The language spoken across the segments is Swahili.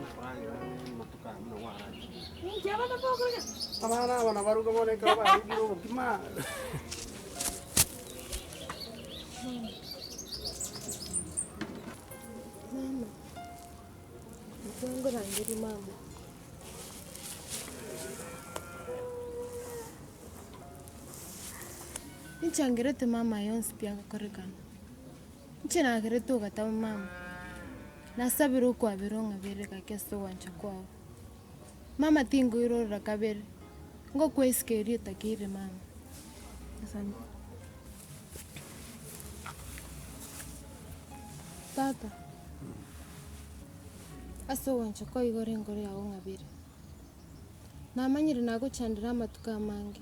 abana kurangira matuka mno wara. Njaba bapokonya. Abana abana baruga boneka barugiro ubukima. Mama. Mwangu rangiri mama. Nchangerete mama yonsi pia kakorekana. Nchenagere ugata mama. Nasabira uko abironga bereka keso wancha kwao. Mama tingo irora kabere. Ngo kweskerie takire mama. Asante. Tata. Aso wancha kwa igore ngore yawo ngabire. Namanyire nago chandira amatuka mangi.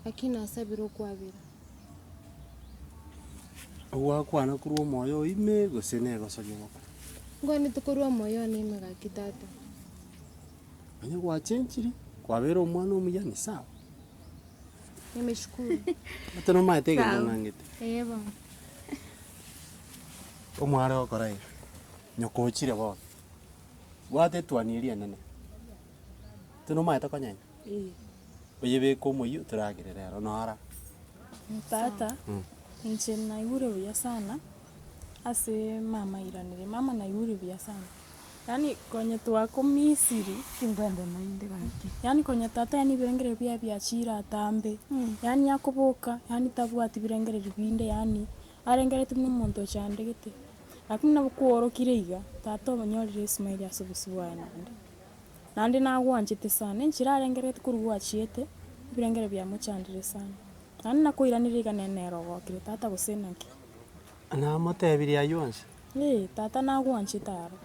Akina asabira uko abira. Wakwana kurwo moyo ime gusene gosonyoko. Ngoni tukurwa moyo ni mega kitata. Anya gwachenchiri kwabera omwana omuyani sawa. Nimeshukuru. Atano maitege ngangite. Eba. Omware okorai. Nyokochire bo. Gwate twaniria nene. Tuno maita konyanya. Oyebe ko moyo turagirera nora. Tata. Nche naigure vya sana. Ase mama iranire. Mama naigure vya sana. Yani kwenye tuwako Misiri Kimbanda mainde gaki. yani kwenye tata yani birengere bya chira atambe yani yakoboka yani tabwati birengere ribinde yani arengere tumwe muntu cyande gite lakini nabukworo kireiga tata obanyolire Ismail asubusubwana nandi nagwanjite sana nchira arengere kurugwa chiete birengere bya muchandire sana nani nakoiranire ganenero gokire tata gusenaki Ana motebiri ayonse. tata nagwanchitaro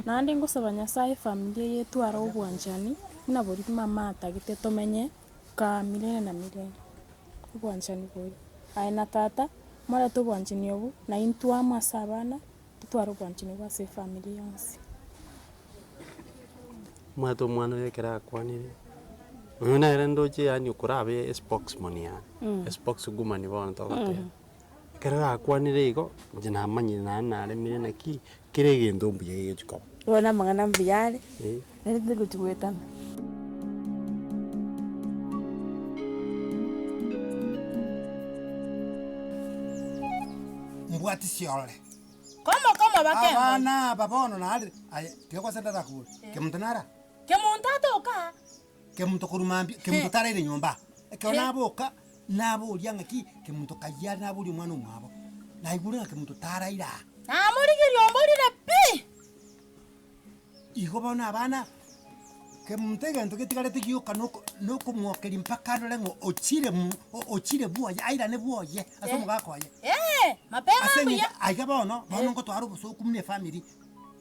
nandi ngusaba Nyasaye familia yetu ara obwanjani na buri mama atagite tomenye ka milene na milene obwanjani buri aina tata mara to bwanjini obu na intu amasabana tutwara obwanjini bwa se familia yonse Mwato mwana yekera kwanire. Una erendoche yani ukurabe spokesman ya. Spokeswoman bona togote. Kera kwanire igo jina manyi na nare mire naki kirege ndombu ye yiko. Wona mangana mbiyale. Nari ndigutuwetana. Mbwati siole. Koma bakembo. Abana babono na hali. Ay, tiyo senda rakuri. Kemuntanara. Kemuntatoka. Kemuntu kurumambi, kemuntu tarere nyumba. Eke onaboka nabo ulyangaki kemuntu kayya nabo uli mwana omwabo. Naigura kemuntu taraira. Amurigiri ombolire pi. Igo bona abana kemutega nto ketikarete kiyoka noko mwokeri mpaka ndolengo ochire buoye aira ne buoye asomo gakoye. Mapema buya. Aiga bono ngo twaro busoku mune family.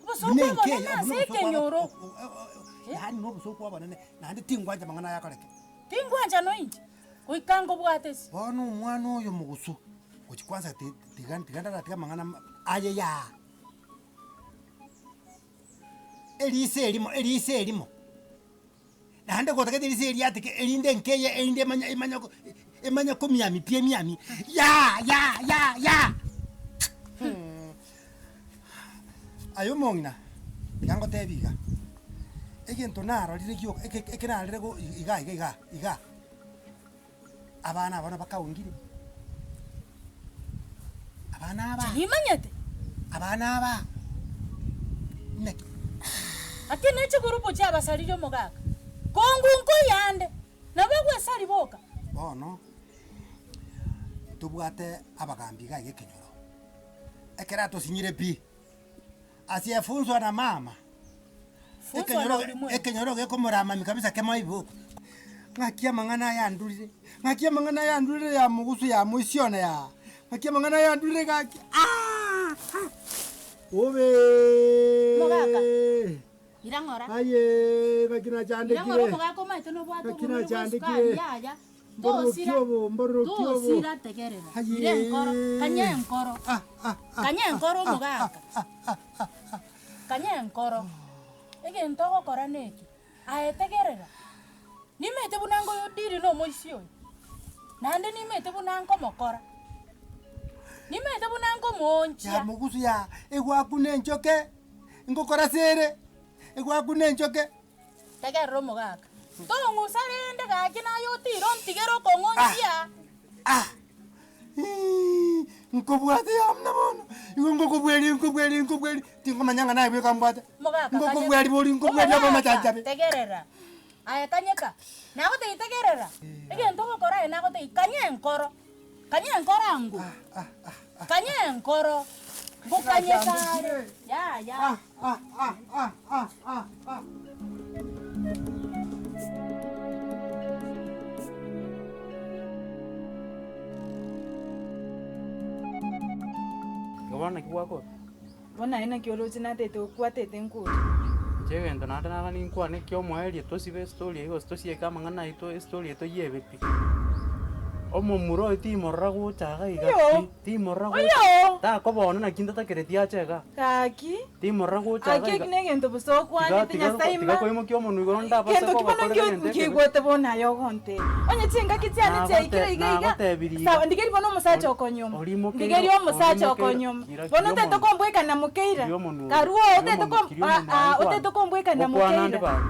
Busoku bona sekenyoro. Yani no busoku abana nandi tingwanja mangana yakoreke. Tingwanja no inji. Kuikango bwatesi. Bono umwana oyo mugusu. Kuchikwanza tiganda tiga mangana ayeya. Elise elimo. Nande kotaka elise eliatike elinde nkeye elinde emanya ko miami pie miami. Ya. Ayo mongina. Yango tebiga. Egento naro lire kyo ekena lire go iga. Abana bakaungire. Abana aba. Imanyete. Abana aba. Ne. Akine chikurupo cha basaliro mogaka. Kongu nko yande. Nabagwe sali boka. Bono. Tubwate abagambi ga yekenyoro. Ekera to sinyire pi. Asiyefunzwa na mama. Ekenyoro ge komorama mikabisa kema ibo. Ngakia mangana yandurire ya mugusu ya muisiona ya. Ngakia mangana yandurire gaki. Obe. Mogaka. Irangora. Aye, bakina chande kire. Irangora mogaka maito no bwato. Bakina chande kire. Mborro kyobo. Sira tegerera. Kanya enkoro mogaka. Kanya enkoro. Ege ntoko kora neki. Aetegerera. Nimete bunango yodiri no moisio. Nande nimete bunango mokora. Nimete bunango monchi. Ya mugusu ya egwa kunenchoke. Ngokora sere. egwakune enchoke. Tegerera omogaka. Tong'usa rende gaki nayo otiro ntigere okong'onchia. Nkobwate yamna bono. Igo nkobweri. Tingomanyanga naye bweka mbwate. Mogaka. Nkobweri abo machachabe. Tegerera. Aya tanyeka. Nagote itegerera. Egento gokora nagote kanye enkoro. Kanye enkoro angu. Kanye enkoro. Bukanye sare. Ya. Gabana kiwako. Bona ina kioloji na tete okwatete nkuru. Chegento nada naga ninkwane kyo mwaeli tosibe story ego story kama ngana ito story to yebeti. Omomuro timorra guchaga iga. Timorra guchaga. Ta kobona na kinda ta keretia chega. Kaki. Timorra guchaga. Aki kinegento buso kwani tinya saima. Tiga koimo kyo monu igonda basa Kento kibona kigote bona yo konte. Onye chinga kitiani chekire iga. Sawa ndigeri bona musacha okonyoma. Ndigeri omusacha okonyoma. Bona teto kombweka na mukeira. Karuo teto oteto kombweka na mukeira.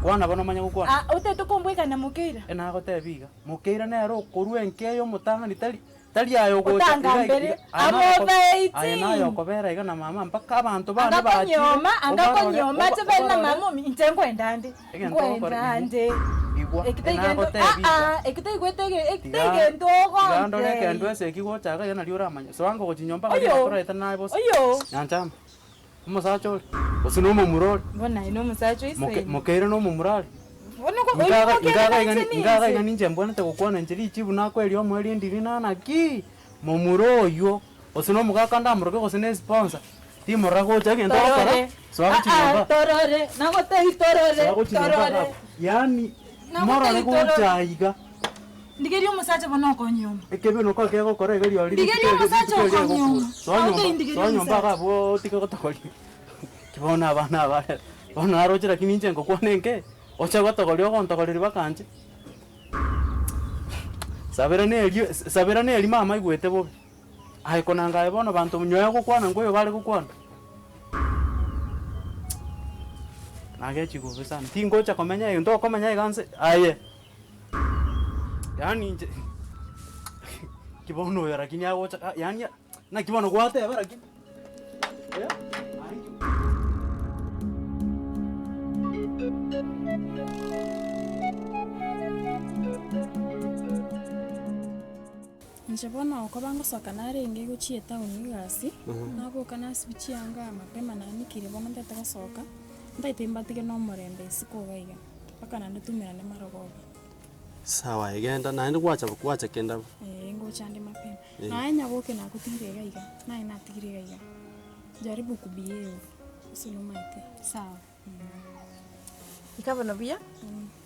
Kwana bono manya gukwana. Oteto kombweka na mukeira. Ena gotebiga. Mukeira nero koru enkeyo mutanga ni tali ayo go. Utanga mbere amobeiti. Aya nayo kobera iga na mama mpaka abantu bana bachi. Angakonyoma tebena mama minje ngwendande. Ngwendande. Igwa. Ekitege ndogo. Gando ne kendo ese kigochaga yana liora manya. So ango gochinyomba ko eta naye boss. Nyancham. Musacho. Osino mumurori. Bona ino musacho ise. Mukeira no mumurari. Ngaga igani njembona te gukwana njiri chibu nakweli omweli ndiri nana ki mumuroyo osino mugaka ndamuroke gosine sponsor timorra gocha gento kora swaga chinyomba torore nagote torore yani mora le gocha iga ndigeri omusacha bona okonyoma ekebe no kwa kego kora egeri oli ndigeri omusacha okonyoma swanyomba gabo tikego tokoli kibona abana abale bona arochira kininje ngokwanenge ocha gotogolio gontogoliri bakanje sabera ne eli mama igwete bobe ai konanga ebono bantu nyoya gukwana ngoyo bale gukwana nage chigubisa ntingo cha komenya iyo ndo komenya iganse aye yani kibono yara kinya gocha yani na kibono gwate bara ki Njabona uko bangosoka narenge guchie tauni gasi nagoka nasibichianga mapema nanikire bona ndete gosoka ndaite mbatige no morende sikogaiga paka nande tumirane marogoba sawa igenda nandi kwacha kenda ngochande mapema naenya goke nakutigire gaiga nae natigire gaiga jaribu kubie usino maite sawa Ikabona bia?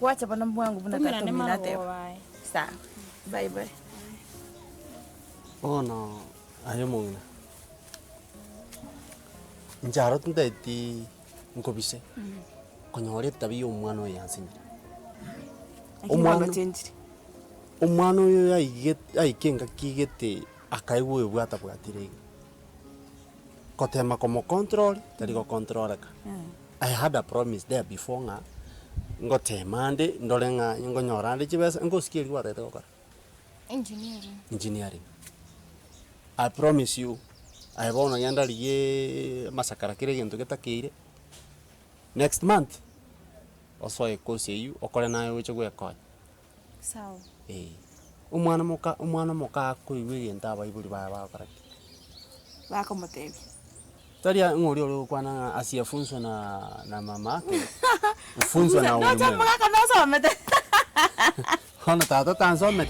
Wacha bana mwangu buna tumirane katuminate. marogoba Sawa. Bye bye. Ono ayo mongina. Njaro tundaiti nkobise. Konyore tabi omwana yansinya. Omwana oyo aikenga kigete akaigwe bwata bwatire. Kotema como control, tari go controlaka. I had a promise there before nga. Ngotemande ndolenga ngonyorande chibesa ngoskiri warete kokora. Engineering. I promise you, I want to get a massacre again to get a kid. Next month, also I call you, or call an eye which we are caught. sawa Umwana moka, could we and Taba would buy our correct. Wako matebi. Taria Morio Quana as your function na mama. Function now. No, mate. Honor, that's on me.